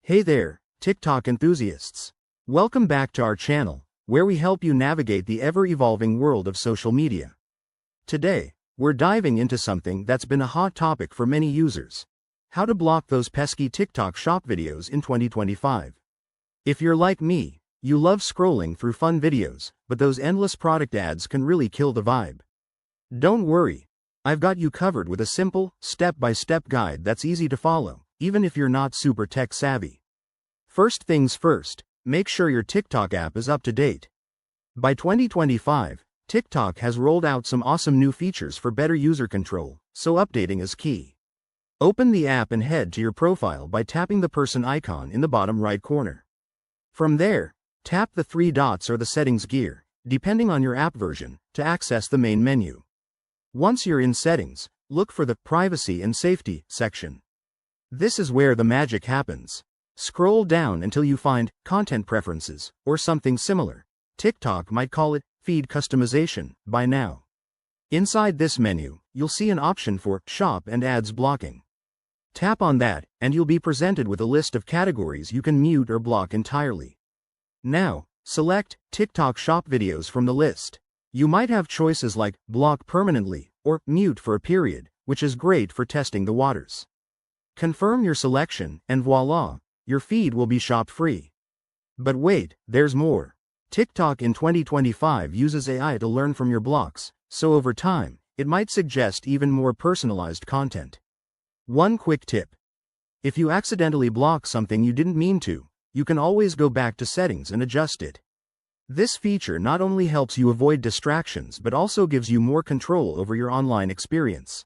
Hey there, TikTok enthusiasts. Welcome back to our channel, where we help you navigate the ever-evolving world of social media. Today, we're diving into something that's been a hot topic for many users: how to block those pesky TikTok shop videos in 2025. If you're like me, you love scrolling through fun videos, but those endless product ads can really kill the vibe. Don't worry, I've got you covered with a simple, step-by-step guide that's easy to follow, even if you're not super tech-savvy. First things first, make sure your TikTok app is up to date. By 2025, TikTok has rolled out some awesome new features for better user control, so updating is key. Open the app and head to your profile by tapping the person icon in the bottom right corner. From there, tap the three dots or the settings gear, depending on your app version, to access the main menu. Once you're in settings, look for the Privacy and Safety section. This is where the magic happens. Scroll down until you find Content Preferences, or something similar. TikTok might call it Feed Customization by now. Inside this menu, you'll see an option for Shop and Ads Blocking. Tap on that, and you'll be presented with a list of categories you can mute or block entirely. Now, select TikTok Shop videos from the list. You might have choices like Block Permanently or Mute for a period, which is great for testing the waters. Confirm your selection, and voila, your feed will be shop-free. But wait, there's more. TikTok in 2025 uses AI to learn from your blocks, so over time, it might suggest even more personalized content. One quick tip: if you accidentally block something you didn't mean to, you can always go back to settings and adjust it. This feature not only helps you avoid distractions but also gives you more control over your online experience.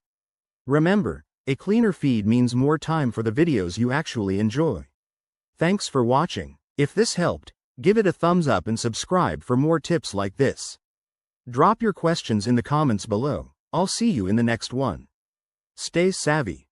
Remember, a cleaner feed means more time for the videos you actually enjoy. Thanks for watching. If this helped, give it a thumbs up and subscribe for more tips like this. Drop your questions in the comments below. I'll see you in the next one. Stay savvy.